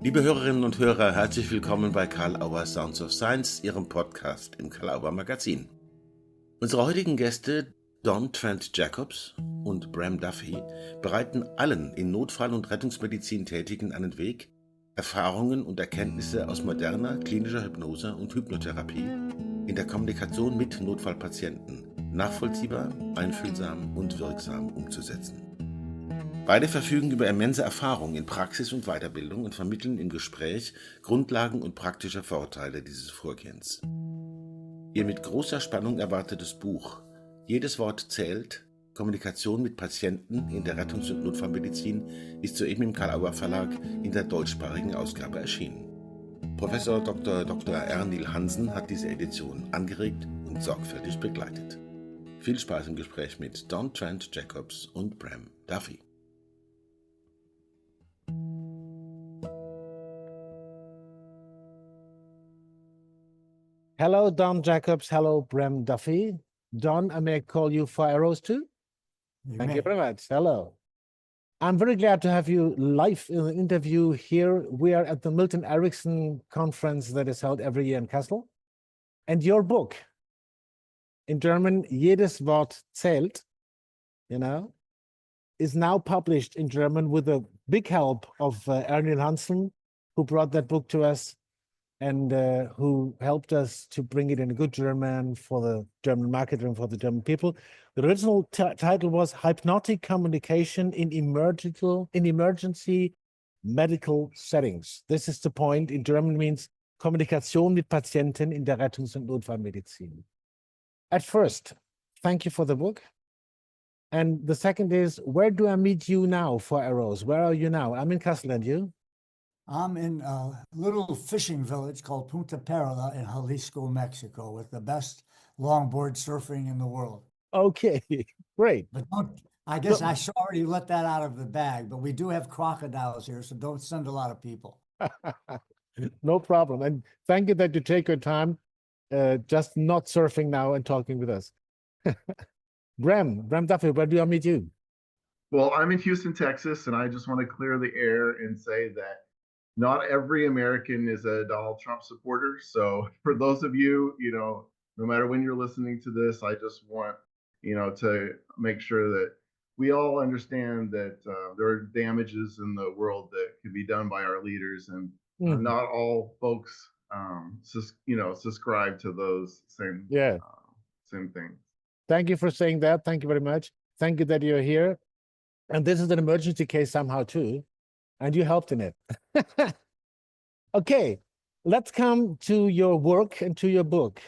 Liebe Hörerinnen und Hörer, herzlich willkommen bei Carl-Auer Sounds of Science, Ihrem Podcast im Carl-Auer Magazin. Unsere heutigen Gäste, Trent Jacobs und Bram Duffee, bereiten allen in Notfall- und Rettungsmedizin Tätigen einen Weg, Erfahrungen und Erkenntnisse aus moderner klinischer Hypnose und Hypnotherapie in der Kommunikation mit Notfallpatienten nachvollziehbar, einfühlsam und wirksam umzusetzen. Beide verfügen über immense Erfahrung in Praxis und Weiterbildung und vermitteln im Gespräch Grundlagen und praktische Vorteile dieses Vorgehens. Ihr mit großer Spannung erwartetes Buch Jedes Wort zählt, Kommunikation mit Patienten in der Rettungs- und Notfallmedizin ist soeben im Carl-Auer Verlag in der deutschsprachigen Ausgabe erschienen. Professor Dr. Ernil Hansen hat diese Edition angeregt und sorgfältig begleitet. Viel Spaß im Gespräch mit Trent Jacobs und Bram Duffee. Hello, Don Jacobs. Hello, Bram Duffee. Don, I may call you for arrows too? Thank you very much. Hello. I'm very glad to have you live in the interview here. We are at the Milton Erickson conference that is held every year in Kassel. And your book, in German, Jedes Wort zählt, is now published in German with a big help of Ernil Hansen, who brought that book to us and who helped us to bring it in good German for the German market and for the German people. The original title was Hypnotic Communication in Emergency Medical Settings. This is the point. In German means Kommunikation mit Patienten in der Rettungs- und Notfallmedizin. At first, thank you for the book. And the second is, where do I meet you now for arrows? Where are you now? I'm in Kassel, and you? I'm in a little fishing village called Punta Perla in Jalisco, Mexico, with the best longboard surfing in the world. Okay, great. But I guess I should already let that out of the bag, but we do have crocodiles here, so don't send a lot of people. No problem. And thank you that you take your time, just not surfing now and talking with us. Bram Duffee, where do I meet you? Well, I'm in Houston, Texas, and I just want to clear the air and say that not every American is a Donald Trump supporter. So for those of you, no matter when you're listening to this, I just want, to make sure that we all understand that there are damages in the world that can be done by our leaders, and not all folks, subscribe to those same things. Thank you for saying that. Thank you very much. Thank you that you're here. And this is an emergency case somehow too, and you helped in it. Okay, let's come to your work and to your book.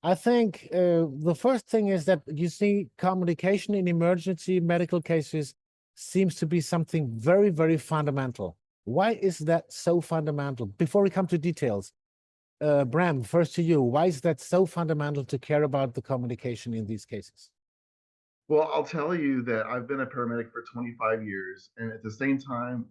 I think the first thing is that you see communication in emergency medical cases seems to be something very, very fundamental. Why is that so fundamental? Before we come to details, Bram, first to you, why is that so fundamental to care about the communication in these cases? Well, I'll tell you that I've been a paramedic for 25 years, and at the same time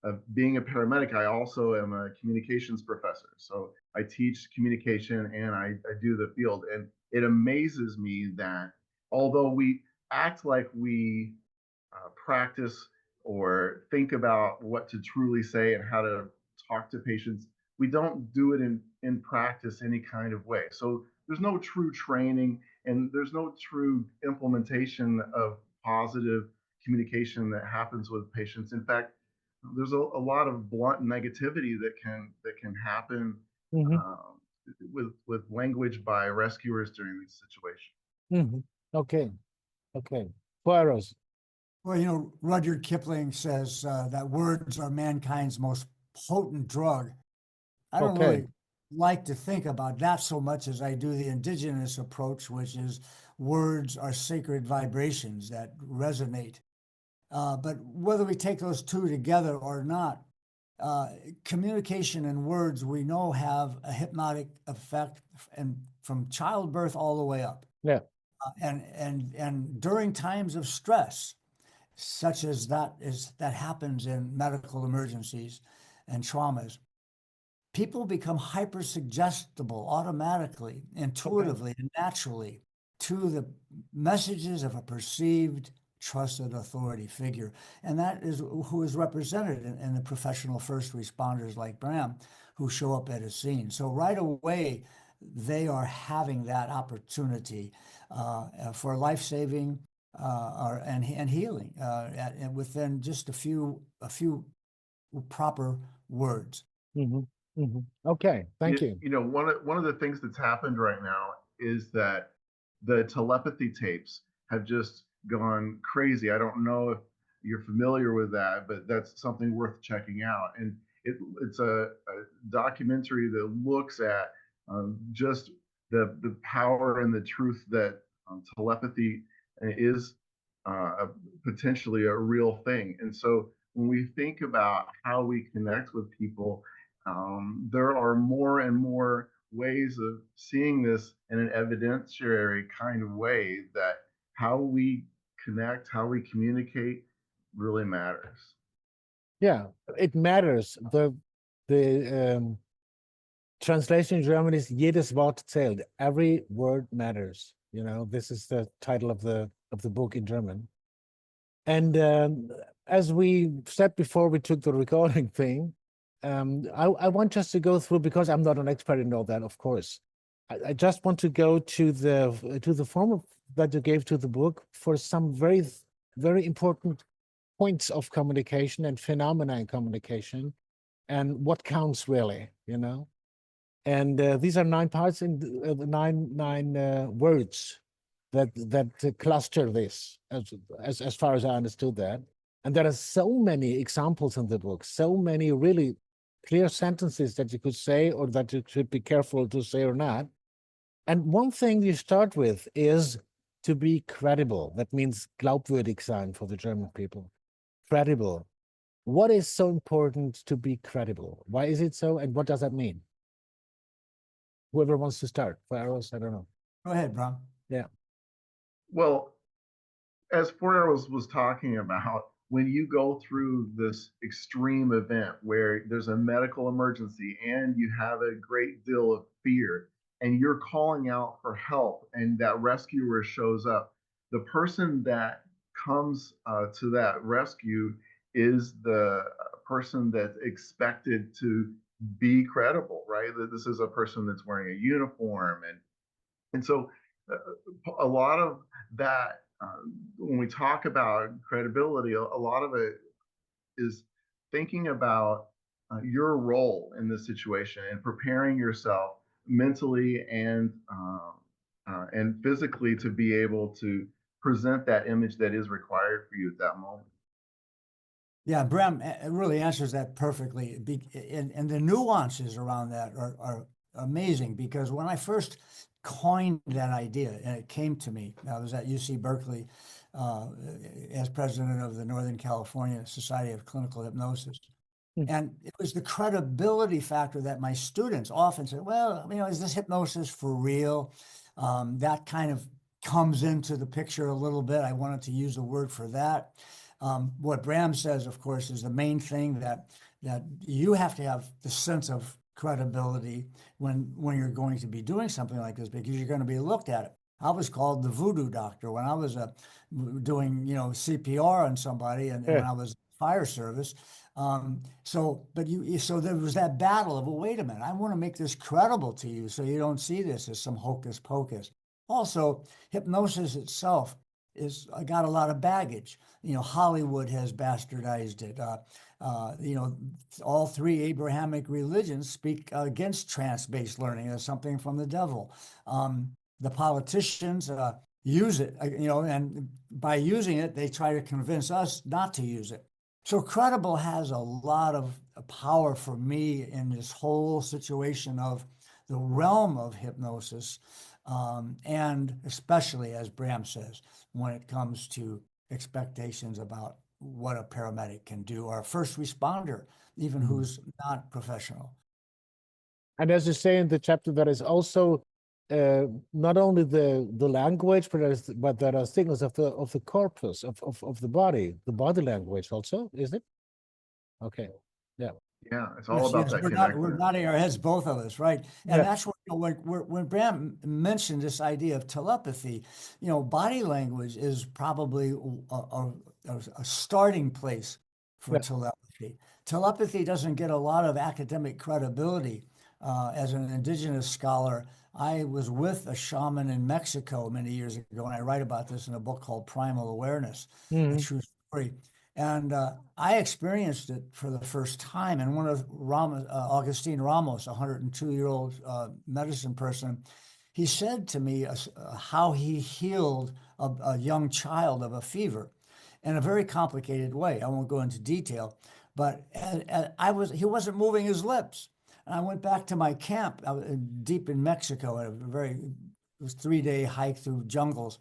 of being a paramedic, I also am a communications professor. So I teach communication and I do the field. And it amazes me that although we act like we practice or think about what to truly say and how to talk to patients, we don't do it in practice any kind of way. So there's no true training and there's no true implementation of positive communication that happens with patients. In fact, there's a lot of blunt negativity that can happen with language by rescuers during these situations. Okay. Poirot. Well, Rudyard Kipling says that words are mankind's most potent drug. I don't really like to think about that so much as I do the indigenous approach, which is words are sacred vibrations that resonate. But whether we take those two together or not, communication and words we know have a hypnotic effect, and from childbirth all the way up. Yeah. And during times of stress, such as that happens in medical emergencies and traumas, people become hypersuggestible automatically, intuitively, and naturally to the messages of a perceived trusted authority figure. And that is who is represented in the professional first responders like Bram, who show up at a scene. So right away, they are having that opportunity for life-saving and healing within just a few proper words. Okay, thank you. You know, one of the things that's happened right now is that the telepathy tapes have just gone crazy. I don't know if you're familiar with that, but that's something worth checking out. And it's a documentary that looks at just the power and the truth that telepathy is potentially a real thing. And so when we think about how we connect with people, there are more and more ways of seeing this in an evidentiary kind of way, that how we connect, how we communicate really matters. Yeah, it matters. The translation in German is jedes Wort zählt. Every word matters. You know, this is the title of the book in German. And as we said before we took the recording thing, I want just to go through, because I'm not an expert in all that, of course. I just want to go to the form that you gave to the book for some very, very important points of communication and phenomena in communication, and what counts really, you know. And these are 9 parts in nine words that cluster this, as far as I understood that. And there are so many examples in the book, so many really clear sentences that you could say, or that you should be careful to say or not. And one thing you start with is to be credible. That means glaubwürdig sein for the German people. Credible. What is so important to be credible? Why is it so, and what does that mean? Whoever wants to start. For arrows, I don't know. Go ahead, Bram. Yeah. Well, as Four Arrows was talking about, when you go through this extreme event where there's a medical emergency and you have a great deal of fear and you're calling out for help and that rescuer shows up, the person that comes to that rescue is the person that's expected to be credible, right? That this is a person that's wearing a uniform. And so a lot of that, when we talk about credibility, a lot of it is thinking about your role in this situation and preparing yourself mentally and physically to be able to present that image that is required for you at that moment. Yeah, Bram, it really answers that perfectly. And the nuances around that are amazing, because when I first coined that idea and it came to me, I was at UC Berkeley as president of the Northern California Society of Clinical Hypnosis. And it was the credibility factor that my students often said, well, you know, is this hypnosis for real? That kind of comes into the picture a little bit. I wanted to use a word for that. What Bram says, of course, is the main thing, that you have to have the sense of credibility when you're going to be doing something like this, because you're going to be looked at it. I was called the voodoo doctor when I was doing, you know, CPR on somebody, and when I was fire service. So there was that battle of, well, wait a minute, I want to make this credible to you so you don't see this as some hocus pocus. Also, hypnosis itself got a lot of baggage. You know, Hollywood has bastardized it. You know, all 3 Abrahamic religions speak against trance-based learning as something from the devil. The politicians use it, you know, and by using it, they try to convince us not to use it. So credible has a lot of power for me in this whole situation of the realm of hypnosis, and especially, as Bram says, when it comes to expectations about what a paramedic can do, or a first responder, even who's not professional. And as you say in the chapter, there is also not only the language, but there are signals of the corpus of the body language also, is it? Okay, yeah. Yeah, it's all Yes, about yes, that we're connector. nodding our heads, both of us, right? And Yeah, that's what, when Bram mentioned this idea of telepathy, body language is probably a starting place for yeah. telepathy. Telepathy doesn't get a lot of academic credibility. As an indigenous scholar, I was with a shaman in Mexico many years ago, and I write about this in a book called Primal Awareness, a Mhm. true story. And I experienced it for the first time. And one of Augustine Ramos, a 102-year-old medicine person, he said to me how he healed a young child of a fever in a very complicated way. I won't go into detail, but he wasn't moving his lips. And I went back to my camp deep in Mexico at it was 3-day hike through jungles.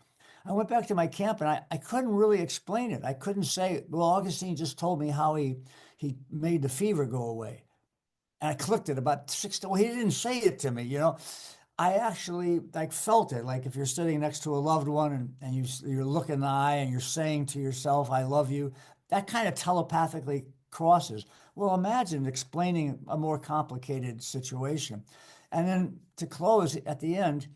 I went back to my camp and I couldn't really explain it. I couldn't say, well, Augustine just told me how he made the fever go away. And I clicked it about 6 well, he didn't say it to me. I actually like felt it. Like if you're sitting next to a loved one and you look in the eye and you're saying to yourself, I love you, that kind of telepathically crosses. Well, imagine explaining a more complicated situation. And then to close at the end,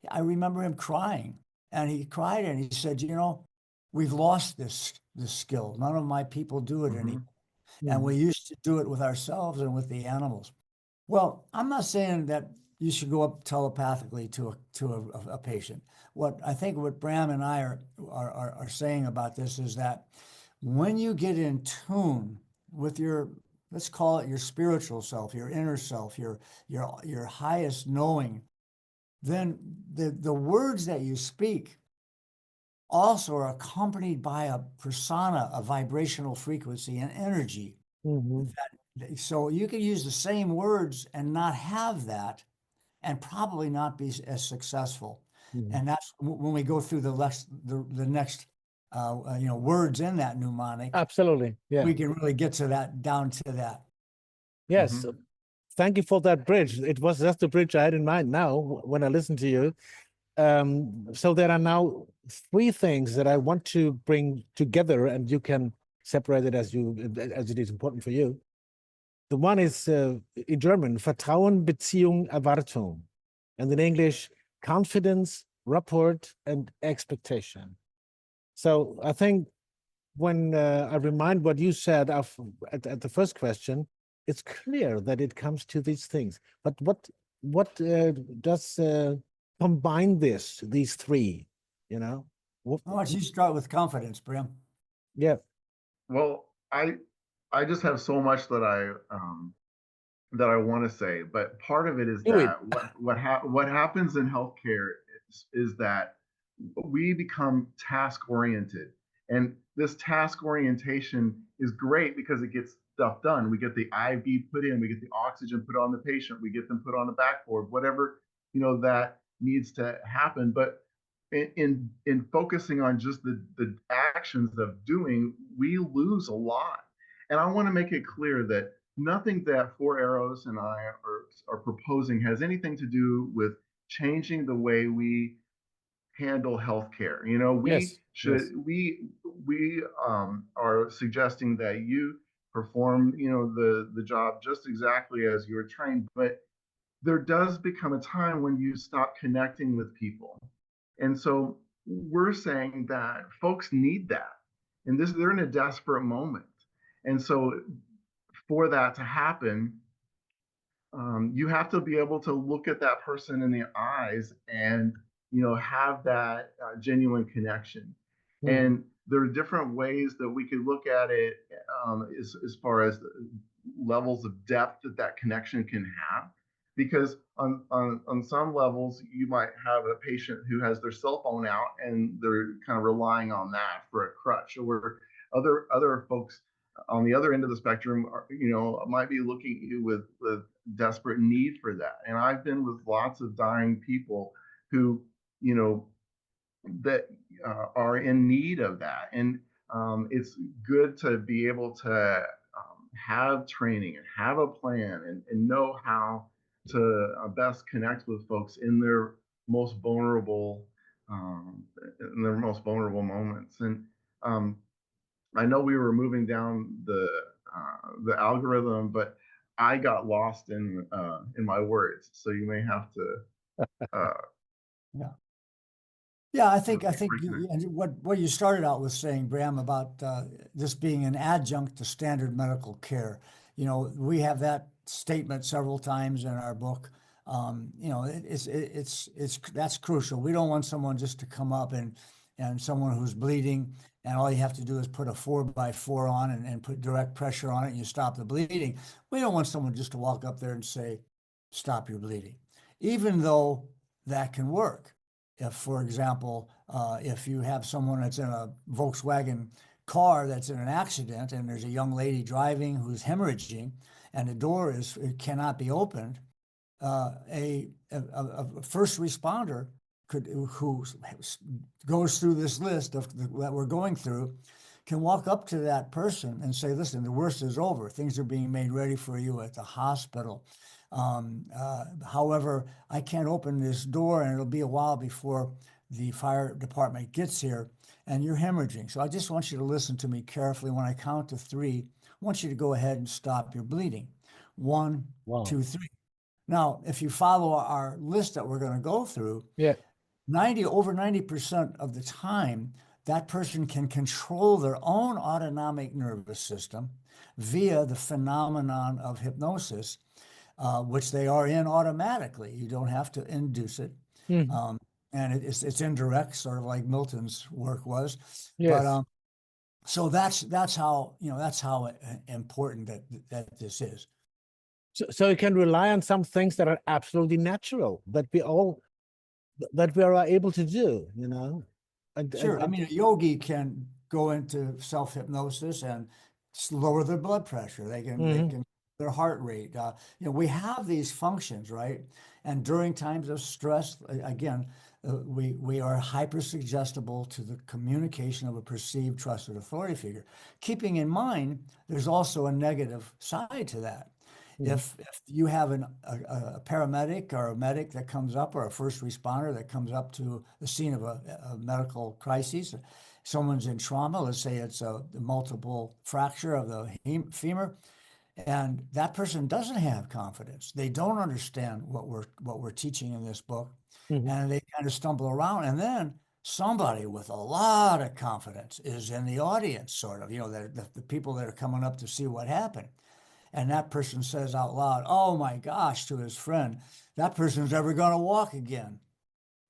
I remember him crying. And he cried and he said, we've lost this skill. None of my people do it anymore. And Mhm. we used to do it with ourselves and with the animals. Well, I'm not saying that you should go up telepathically to a patient. What Bram and I are saying about this is that when you get in tune with your, let's call it your spiritual self, your inner self, your highest knowing, then the words that you speak also are accompanied by a persona, a vibrational frequency and energy. Mhm. So you can use the same words and not have that and probably not be as successful. Mhm. And that's when we go through the next words in that mnemonic, Absolutely. Yeah. we can really get to that, down to that. Yes. Mhm. Thank you for that bridge. It was just the bridge I had in mind now when I listened to you. So there are now three things that I want to bring together, and you can separate it as it is important for you. The one is in German, Vertrauen, Beziehung, Erwartung, and in English, confidence, rapport, and expectation. So I think when I remind what you said at the first question, it's clear that it comes to these things. But what does combine these three? You know, what, Why don't you start with confidence, Brim? yeah, Well, I just have so much that I want to say, but part of it is do it. that what happens in healthcare is that we become task oriented, and this task orientation is great because it gets stuff done. We get the IV put in, we get the oxygen put on the patient, we get them put on the backboard, whatever that needs to happen. But in focusing on just the actions of doing, we lose a lot. And I want to make it clear that nothing that Four Arrows and I are proposing has anything to do with changing the way we handle healthcare. We Yes, should yes. we are suggesting that you perform the job just exactly as you were trained, but there does become a time when you stop connecting with people. And so we're saying that folks need that. And they're in a desperate moment. And so for that to happen, you have to be able to look at that person in the eyes and have that genuine connection. Mhm. And there are different ways that we could look at it, as far as levels of depth that connection can have. Because on some levels, you might have a patient who has their cell phone out and they're kind of relying on that for a crutch, or other folks on the other end of the spectrum might be looking at you with desperate need for that. And I've been with lots of dying people who you know that are in need of that. And it's good to be able to have training and have a plan, and know how to best connect with folks most vulnerable in their most vulnerable moments. And um, I know we were moving down the algorithm, but I got lost in my words, so you may have to. Yeah, I think what you started out with saying, Bram, about this being an adjunct to standard medical care. You know, we have that statement several times in our book. You know, that's crucial. We don't want someone just to come up and someone who's bleeding, and all you have to do is put a 4x4 on and put direct pressure on it, and you stop the bleeding. We don't want someone just to walk up there and say, "Stop your bleeding," even though that can work. If, for example, if you have someone that's in a Volkswagen car that's in an accident and there's a young lady driving who's hemorrhaging and the door cannot be opened, a first responder who goes through this list that we're going through can walk up to that person and say, "Listen, the worst is over. Things are being made ready for you at the hospital. However, I can't open this door and it'll be a while before the fire department gets here and you're hemorrhaging. So I just want you to listen to me carefully. When I count to 3, I want you to go ahead and stop your bleeding. 1, 2, 3. Now, if you follow our list that we're going to go through, over 90% of the time, that person can control their own autonomic nervous system via the phenomenon of hypnosis, which they are in automatically. You don't have to induce it. And it's indirect, sort of like Milton's work was. Yes. But so that's how important that this is. So you can rely on some things that are absolutely natural that we are able to do, you know. Sure. I mean, a yogi can go into self-hypnosis and lower their blood pressure. They can their heart rate. You know, we have these functions, right? And during times of stress, again, we are hyper-suggestible to the communication of a perceived trusted authority figure. Keeping in mind, there's also a negative side to that. If you have a paramedic or a medic that comes up, or a first responder that comes up to the scene of a medical crisis, someone's in trauma, let's say it's a multiple fracture of the femur, and that person doesn't have confidence. They don't understand what we're teaching in this book, and they kind of stumble around. And then somebody with a lot of confidence is in the audience, sort of, you know, the people that are coming up to see what happened. And that person says out loud, "Oh my gosh," to his friend, "that person's never going to walk again."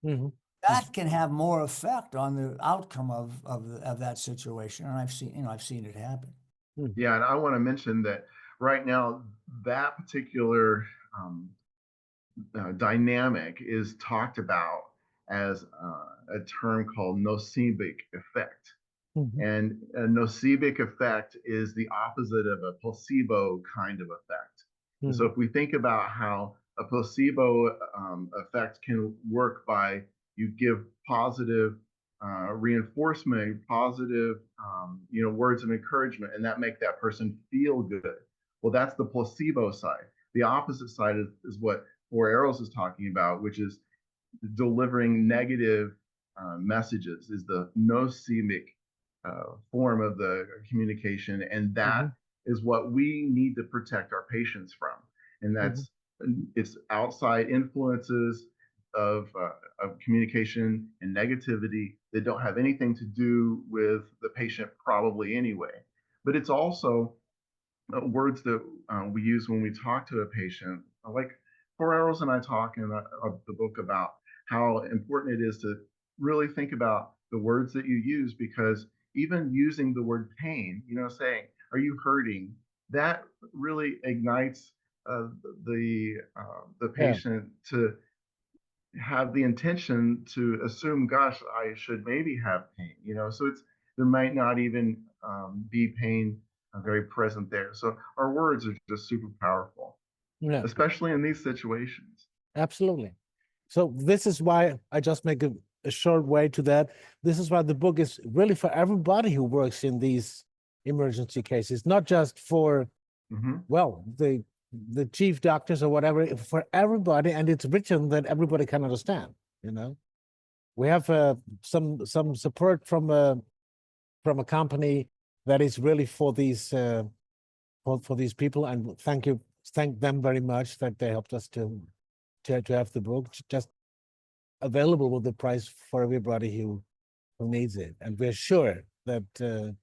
That can have more effect on the outcome of that situation, and I've seen it happen. Yeah, and I want to mention that right now that particular dynamic is talked about as a term called nocibic effect. And a nocibic effect is the opposite of a placebo kind of effect. And so if we think about how a placebo effect can work by you give positive reinforcement, positive words of encouragement, and that make that person feel good. Well, that's the placebo side. The opposite side is what Four Arrows is talking about, which is delivering negative messages, is the nocibic form of the communication, and that is what we need to protect our patients from. And that's it's outside influences of communication and negativity that don't have anything to do with the patient probably anyway. But it's also words that we use when we talk to a patient. Like Four Arrows and I talk in the book about how important it is to really think about the words that you use, because even using the word pain, saying, "Are you hurting?" that really ignites the patient to have the intention to assume, "Gosh, I should maybe have pain." So there might not even be pain very present there. So our words are just super powerful, especially in these situations. Absolutely. So this is why I just make a short way to that. This is why the book is really for everybody who works in these emergency cases, not just for, the chief doctors or whatever, for everybody. And it's written that everybody can understand, We have some support from a company that is really for these people. And thank you thank them very much that they helped us to have the book just available with the price for everybody who needs it. And we're sure that the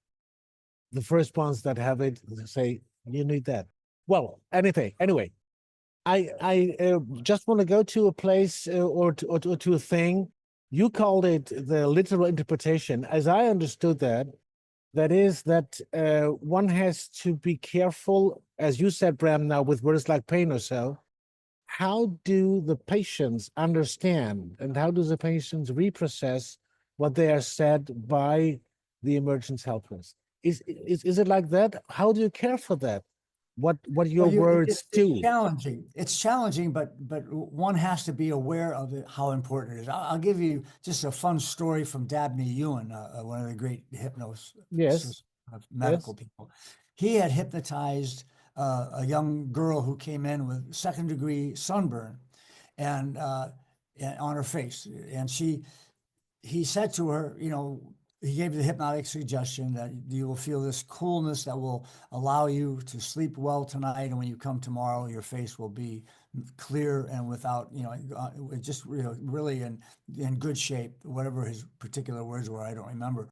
first ones that have it say, you need that. Well, anyway, I just want to go to a place or to a thing. You called it the literal interpretation. As I understood that is that one has to be careful, as you said, Bram, now with words like pain or so. How do the patients understand and how do the patients reprocess what they are said by the emergency helpers? Is it like that? How do you care for that? What your words do? It's challenging. It's challenging, but one has to be aware of it, how important it is. I'll give you just a fun story from Dabney Ewan, one of the great hypnosis medical people. He had hypnotized a young girl who came in with second-degree sunburn and on her face, and he said to her, he gave the hypnotic suggestion that you will feel this coolness that will allow you to sleep well tonight. And when you come tomorrow, your face will be clear and without, just really in good shape, whatever his particular words were, I don't remember.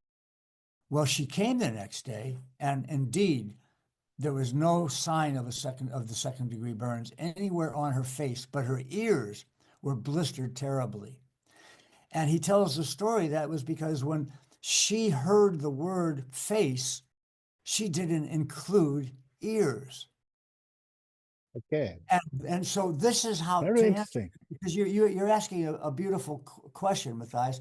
Well, she came the next day, and indeed, there was no sign of the second-degree burns anywhere on her face, but her ears were blistered terribly. And he tells the story that was because when she heard the word face, she didn't include ears. Okay. And so this is how very interesting. Because you're asking a beautiful question, Matthias.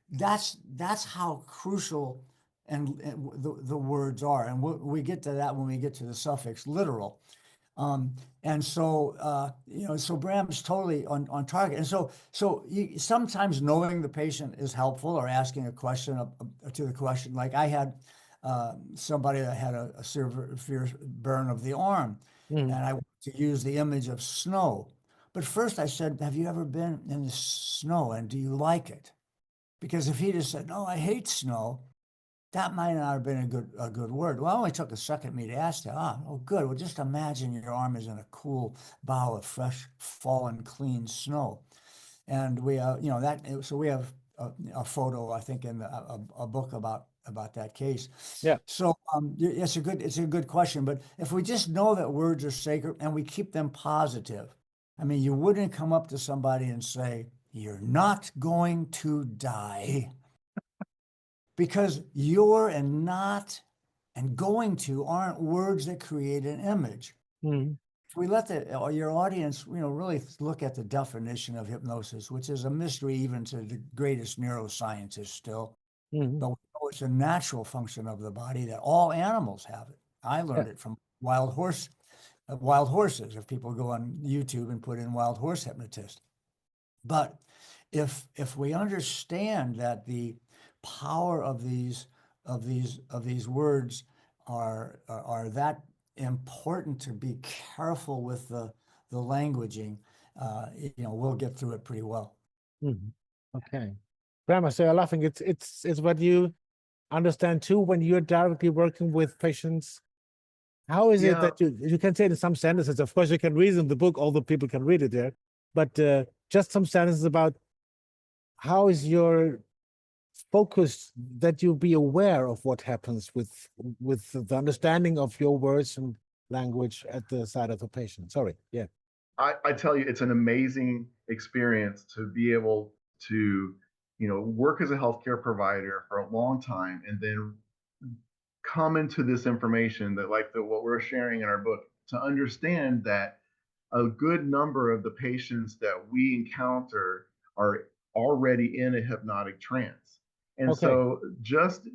That's how crucial and the words are, and we get to that when we get to the suffix literal. And so, so Bram's totally on target. And so sometimes knowing the patient is helpful, or asking a question to the question. Like I had somebody that had a severe burn of the arm, and I wanted to use the image of snow. But first I said, have you ever been in the snow, and do you like it? Because if he just said, no, I hate snow, that might not have been a good word. Well, it only took a second for me to ask that. Oh, good. Well, just imagine your arm is in a cool bow of fresh, fallen, clean snow. And we, so we have a photo, I think, in a book about that case. Yeah. So it's a good question. But if we just know that words are sacred and we keep them positive, I mean, you wouldn't come up to somebody and say, "You're not going to die." Because you're and not and going to aren't words that create an image. If we let your audience, really look at the definition of hypnosis, which is a mystery even to the greatest neuroscientists still, but we know it's a natural function of the body that all animals have it. I learned it from wild horses. If people go on YouTube and put in wild horse hypnotist, but if we understand that the power of these words are that important to be careful with the languaging, we'll get through it pretty well. Okay, Bram, so you're laughing. It's what you understand too when you're directly working with patients. How is it that you can say it in some sentences? Of course, you can read in the book. All the people can read it there, but just some sentences about how is your focus that you be aware of what happens with the understanding of your words and language at the side of the patient. Sorry. Yeah. I tell you, it's an amazing experience to be able to, work as a healthcare provider for a long time and then come into this information that what we're sharing in our book, to understand that a good number of the patients that we encounter are already in a hypnotic trance. And so just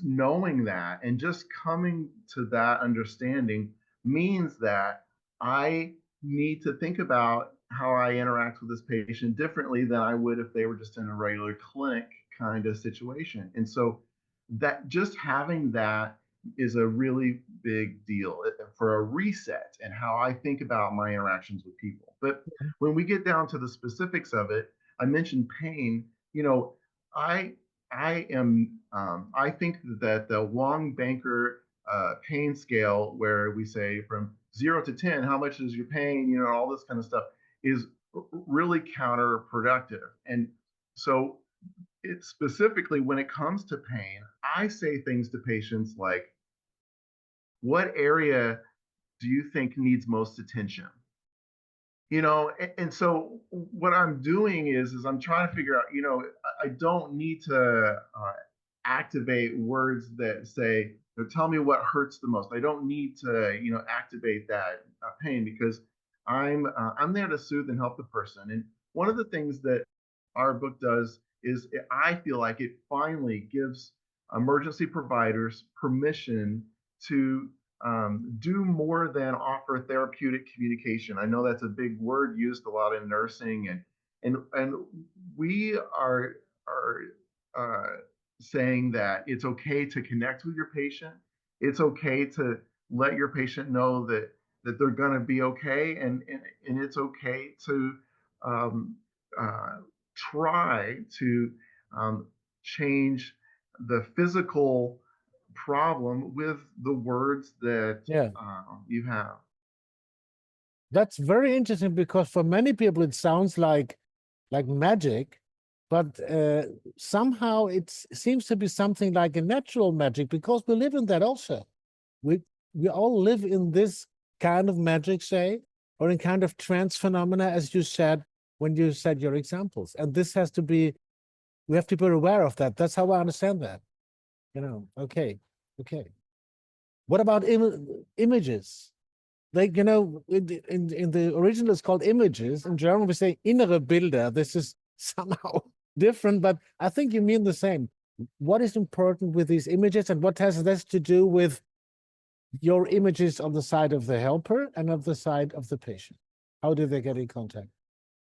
knowing that and just coming to that understanding means that I need to think about how I interact with this patient differently than I would if they were just in a regular clinic kind of situation. And so that just having that is a really big deal for a reset and how I think about my interactions with people. But when we get down to the specifics of it, I mentioned pain. I think that the Wong-Banker pain scale, where we say from 0 to 10, how much is your pain, you know, all this kind of stuff is really counterproductive. And so it specifically when it comes to pain, I say things to patients like, what area do you think needs most attention? You know, and so what I'm doing is I'm trying to figure out, you know, I don't need to activate words that say, tell me what hurts the most. I don't need to, you know, activate that pain, because I'm there to soothe and help the person. And one of the things that our book does is I feel like it finally gives emergency providers permission to do more than offer therapeutic communication. I know that's a big word used a lot in nursing, and we are saying that it's okay to connect with your patient. It's okay to let your patient know that they're going to be okay, and it's okay to um, try to change the physical problem with the words that you have. That's very interesting, because for many people it sounds like magic, but somehow it seems to be something like a natural magic, because we live in that also. We all live in this kind of magic, say, or in kind of trance phenomena, as you said when you said your examples. And this has to be, we have to be aware of that. That's how I understand that. You know, okay. What about images? Like, you know, in the original it's called images. In German we say innere Bilder. This is somehow different, but I think you mean the same. What is important with these images, and what has this to do with your images on the side of the helper and on the side of the patient? How do they get in contact?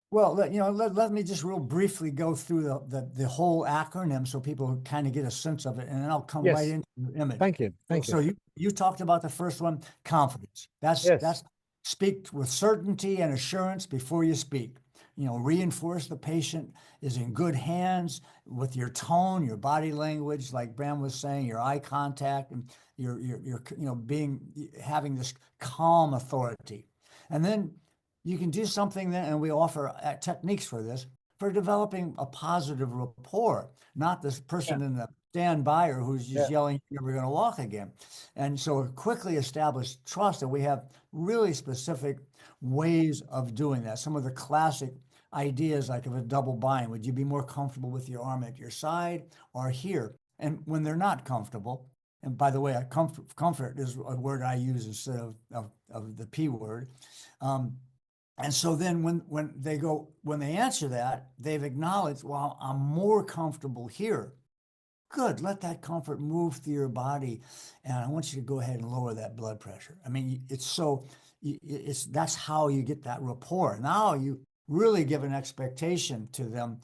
Well, let me just real briefly go through the whole acronym so people kind of get a sense of it, and then I'll come right into the image. Thank you. So you talked about the first one, confidence. That's speak with certainty and assurance before you speak. You know, reinforce the patient is in good hands with your tone, your body language, like Bram was saying, your eye contact, and your having this calm authority. And then you can do something that, and we offer techniques for this, for developing a positive rapport, not this person in the standby or who's just yelling, you're never going to walk again. And so quickly establish trust, and we have really specific ways of doing that. Some of the classic ideas, like of a double bind, would you be more comfortable with your arm at your side or here? And when they're not comfortable, and by the way, comfort is a word I use instead of the P word. And so then when they answer that, they've acknowledged, well, I'm more comfortable here. Good, let that comfort move through your body. And I want you to go ahead and lower that blood pressure. I mean, that's how you get that rapport. Now you really give an expectation to them.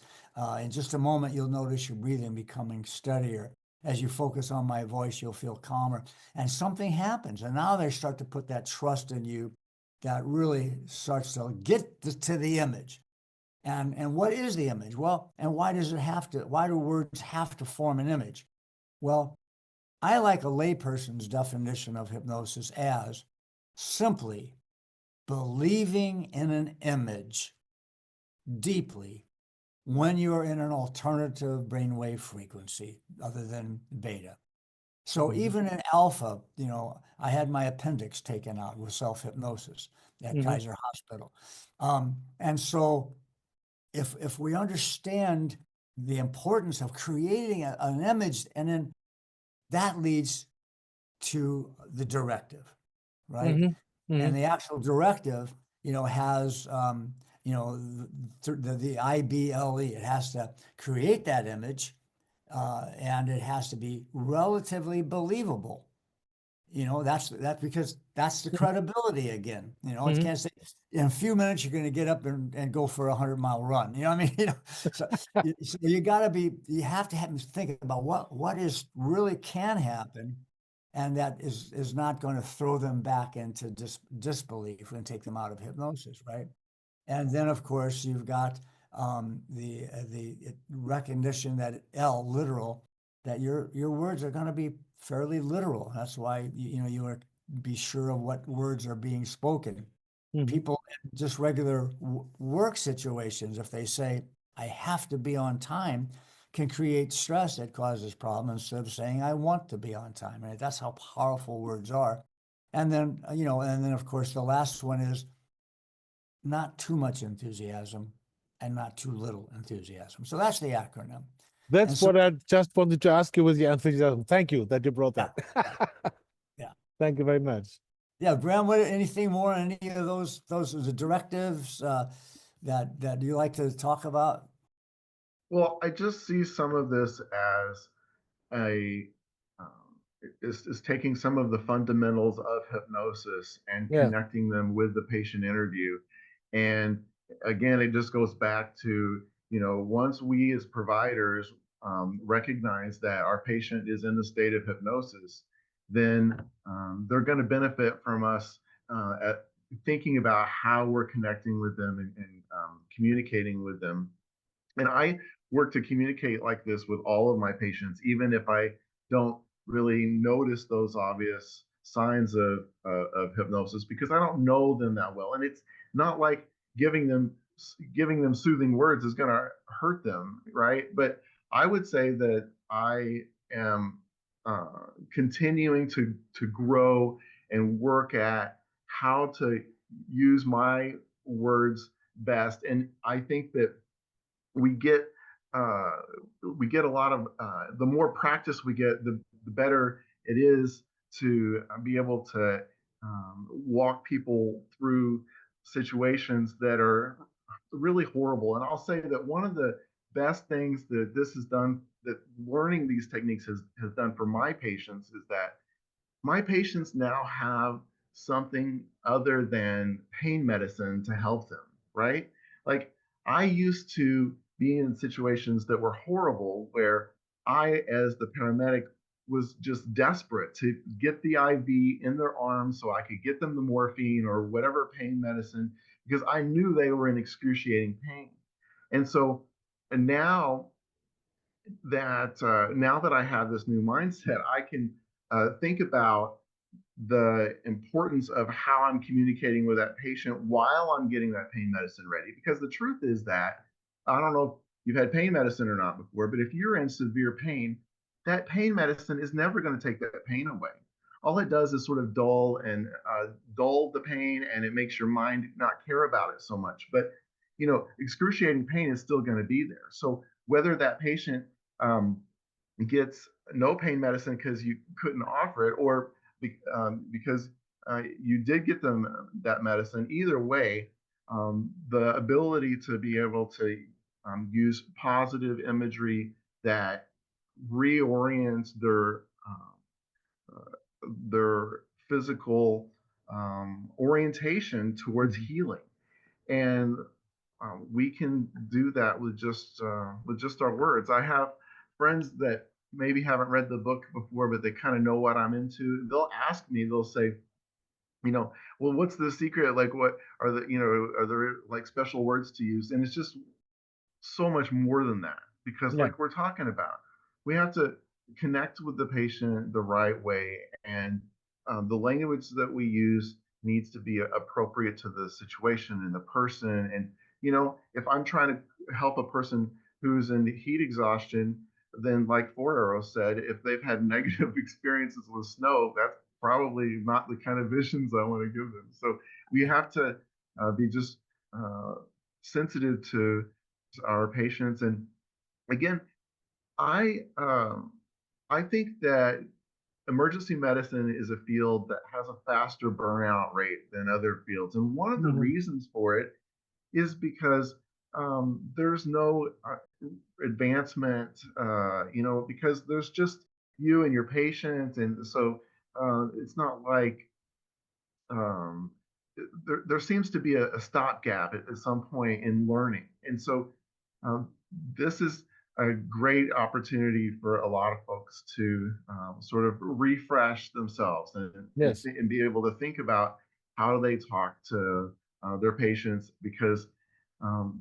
In just a moment, you'll notice your breathing becoming steadier. As you focus on my voice, you'll feel calmer. And something happens. And now they start to put that trust in you that really starts to get to the image. And what is the image? Well, and why do words have to form an image? Well, I like a layperson's definition of hypnosis as simply believing in an image deeply when you're in an alternative brainwave frequency other than beta. So even in alpha, you know, I had my appendix taken out with self-hypnosis at Kaiser Hospital. And so if we understand the importance of creating an image, and then that leads to the directive, right? And the actual directive, you know, has, the IBLE. It has to create that image, and it has to be relatively believable. You know, that's because that's the credibility again. You know, it can't say in a few minutes you're going to get up and go for a 100-mile run. You know what I mean? You know, so you have to think about what is really can happen, and that is not going to throw them back into disbelief and take them out of hypnosis, right? And then of course you've got the recognition that literal, that your words are going to be fairly literal. That's why you were be sure of what words are being spoken. Mhm. People in just regular work situations, if they say, I have to be on time, can create stress that causes problems instead of saying, I want to be on time. And that's how powerful words are. And then, and then of course, the last one is not too much enthusiasm and not too little enthusiasm. So that's the acronym. That's so, what I just wanted to ask you with the enthusiasm. Thank you that you brought that. yeah. Thank you very much. Yeah, Bram, anything more on any of those are the directives that you like to talk about? Well, I just see some of this as a is taking some of the fundamentals of hypnosis and Yeah. connecting them with the patient interview. And again, it just goes back to, once we as providers recognize that our patient is in the state of hypnosis, then they're going to benefit from us at thinking about how we're connecting with them and communicating with them. And I work to communicate like this with all of my patients, even if I don't really notice those obvious signs of hypnosis, because I don't know them that well. And it's not like giving them soothing words is going to hurt them, right? But I would say that I am continuing to grow and work at how to use my words best. And I think that we get uh, we get a lot of the more practice we get, the better it is to be able to walk people through situations that are really horrible. And I'll say that one of the best things that this has done, that learning these techniques has done for my patients, is that my patients now have something other than pain medicine to help them, right? Like, I used to be in situations that were horrible where I, as the paramedic, was just desperate to get the IV in their arm so I could get them the morphine or whatever pain medicine, because I knew they were in excruciating pain. And so, and now that I have this new mindset, I can think about the importance of how I'm communicating with that patient while I'm getting that pain medicine ready. Because the truth is that, I don't know if you've had pain medicine or not before, but if you're in severe pain, that pain medicine is never going to take that pain away. All it does is sort of dull the pain, and it makes your mind not care about it so much. But excruciating pain is still going to be there. So whether that patient um, gets no pain medicine because you couldn't offer it, or because you did get them that medicine, either way, the ability to be able to use positive imagery that reorients their physical orientation towards healing. And we can do that with just our words. I have friends that maybe haven't read the book before, but they kind of know what I'm into. They'll ask me, they'll say, well, what's the secret? Like, what are are there like special words to use? And it's just so much more than that, because Yeah. like we're talking about, we have to connect with the patient the right way, and the language that we use needs to be appropriate to the situation and the person. And if I'm trying to help a person who's in heat exhaustion, then like Four Arrow said, if they've had negative experiences with snow, that's probably not the kind of visions I want to give them. So we have to be just uh, sensitive to our patients. And again, I think that emergency medicine is a field that has a faster burnout rate than other fields, and one of the Mhm. reasons for it is because there's no advancement, because there's just you and your patient, and so it's not like um, there seems to be a stopgap at some point in learning. And so um, this is a great opportunity for a lot of folks to sort of refresh themselves Yes. and be able to think about how do they talk to their patients, because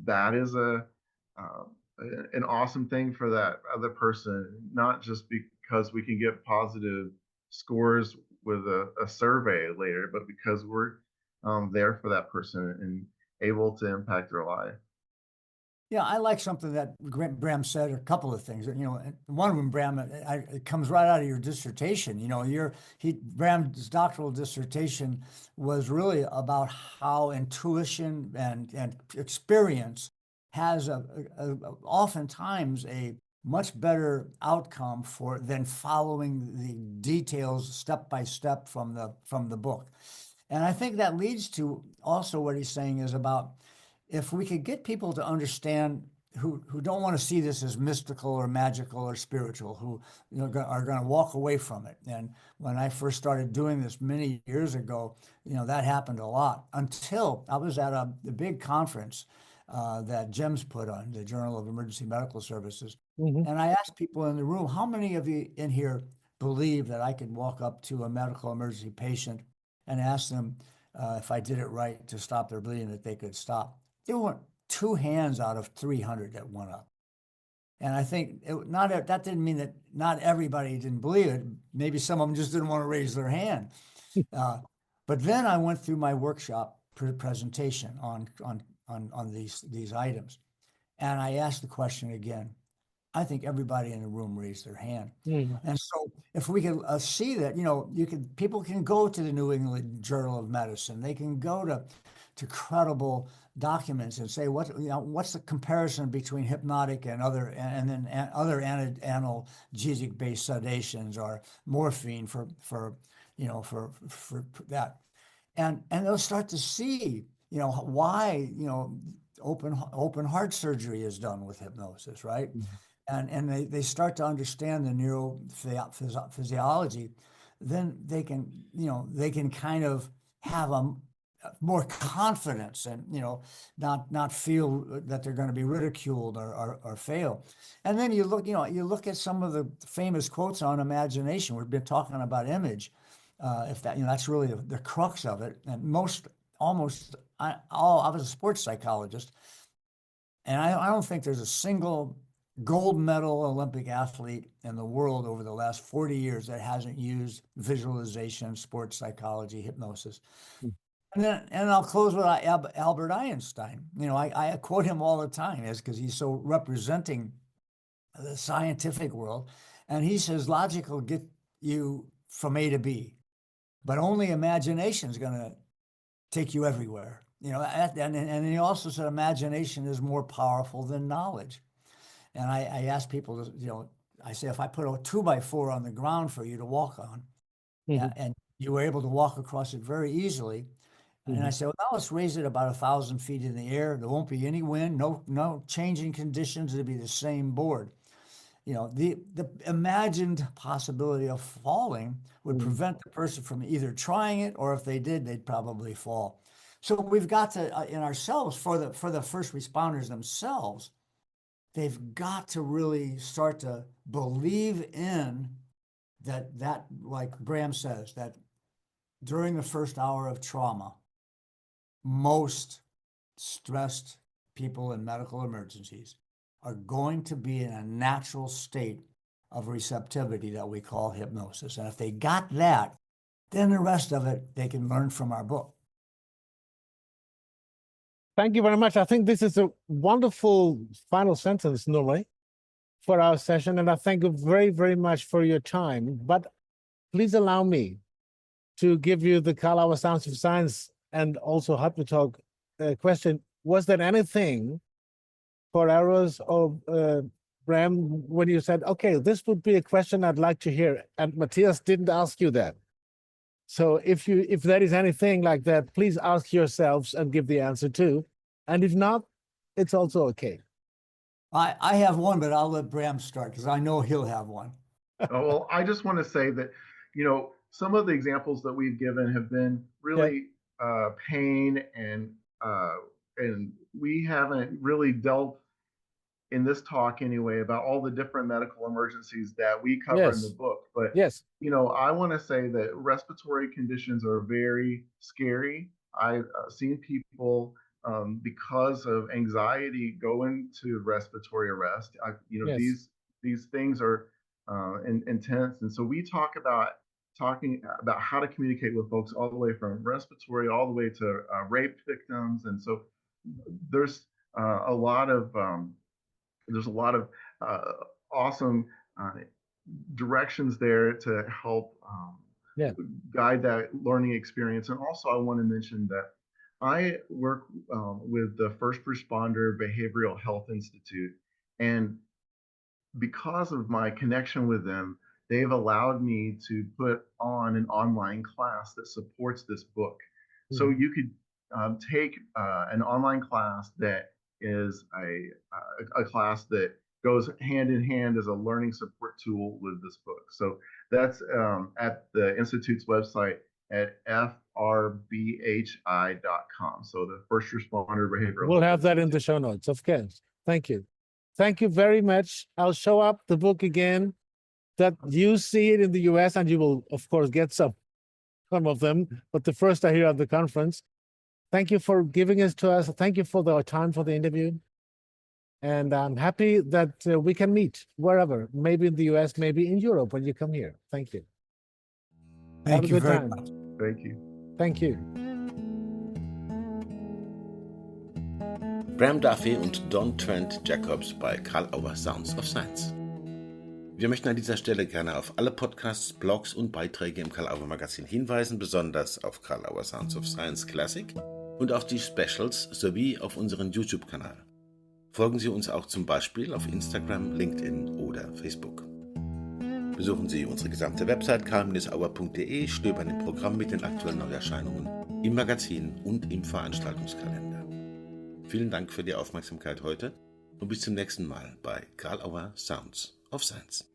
that is uh, an awesome thing for that other person, not just because we can get positive scores with a survey later, but because we're there for that person and able to impact their life. Yeah, I like something that Bram said, a couple of things. And one of them, Bram, it comes right out of your dissertation. Bram's doctoral dissertation was really about how intuition and experience has oftentimes a much better outcome than following the details step by step from the book. And I think that leads to also what he's saying is about, if we could get people to understand who don't want to see this as mystical or magical or spiritual, who are going to walk away from it. And when I first started doing this many years ago, that happened a lot, until I was at a big conference that GEMS put on, the Journal of Emergency Medical Services. Mhm. And I asked people in the room, how many of you in here believe that I could walk up to a medical emergency patient and ask them if I did it right to stop their bleeding, that they could stop? There weren't 2 hands out of 300 that went up. And I think that didn't mean that not everybody didn't believe it. Maybe some of them just didn't want to raise their hand. But then I went through my workshop presentation on these items, and I asked the question again. I think everybody in the room raised their hand. Mm. And so if we can see that, people can go to the New England Journal of Medicine. They can go to credible documents and say, what's the comparison between hypnotic and other analgesic based sedations, or morphine for that. And they'll start to see, why, open heart surgery is done with hypnosis, right? Mhm. And they start to understand the neurophysiology, then they can kind of have a more confidence, and not feel that they're going to be ridiculed or fail. And then you look at some of the famous quotes on imagination. We've been talking about image, if that's really the crux of it. And I was a sports psychologist, and I don't think there's a single gold medal Olympic athlete in the world over the last 40 years that hasn't used visualization, sports psychology, hypnosis. Mm. And I'll close with Albert Einstein. I quote him all the time, because he's so representing the scientific world. And he says, logic will get you from A to B, but only imagination is going to take you everywhere. And he also said imagination is more powerful than knowledge. And I ask people to, I say, if I put a 2x4 on the ground for you to walk on, Mhm. and you were able to walk across it very easily, and I Mhm. say, well, now let's raise it about 1,000 feet in the air. There won't be any wind, no changing conditions. It'll be the same board. The imagined possibility of falling would Mhm. prevent the person from either trying it, or if they did, they'd probably fall. So we've got to, in ourselves, for the first responders themselves, they've got to really start to believe in that, like Bram says, that during the first hour of trauma, most stressed people in medical emergencies are going to be in a natural state of receptivity that we call hypnosis. And if they got that, then the rest of it they can learn from our book. Thank you very much. I think this is a wonderful final sentence, normally, for our session. And I thank you very, very much for your time. But please allow me to give you the Carl-Auer Sounds of Science and also Hypnotalk question. Was there anything for Eros or Bram, when you said, okay, this would be a question I'd like to hear, and Matthias didn't ask you that? So if there is anything like that, please ask yourselves and give the answer too. And if not, it's also okay. I have one, but I'll let Bram start, because I know he'll have one. Oh, well, I just want to say that, some of the examples that we've given have been really pain, and we haven't really dealt in this talk anyway about all the different medical emergencies that we cover in the Yes. book. But Yes. I want to say that respiratory conditions are very scary. I've seen people because of anxiety go into respiratory arrest. Yes. These things are intense, and so we talk about talking about how to communicate with folks all the way from respiratory all the way to rape victims. And so there's a lot of awesome directions there to help guide that learning experience. And also I want to mention that I work with the First Responder Behavioral Health Institute, and because of my connection with them, they've allowed me to put on an online class that supports this book. Mm-hmm. So you could take an online class that is a class that goes hand in hand as a learning support tool with this book. So that's at the Institute's website at frbhi.com. So the First Responder Behavioral. We'll have that in the show notes, of course. Thank you. Thank you very much. I'll show up the book again, that you see it in the US, and you will, of course, get some of them, but the first are here at the conference. Thank you for giving it to us. Thank you for the time for the interview. And I'm happy that we can meet wherever, maybe in the US, maybe in Europe when you come here. Thank you. Thank you very much. Thank you. Thank you. Bram Duffee und Don Trent Jacobs bei Carl-Auer Sounds of Science. Wir möchten an dieser Stelle gerne auf alle Podcasts, Blogs und Beiträge im Carl-Auer Magazin hinweisen, besonders auf Carl-Auer Sounds of Science Classic und auf die Specials sowie auf unseren YouTube-Kanal. Folgen Sie uns auch zum Beispiel auf Instagram, LinkedIn oder Facebook. Besuchen Sie unsere gesamte Website carl-auer.de, stöbern im Programm mit den aktuellen Neuerscheinungen, im Magazin und im Veranstaltungskalender. Vielen Dank für die Aufmerksamkeit heute und bis zum nächsten Mal bei Carl-Auer Sounds of Science.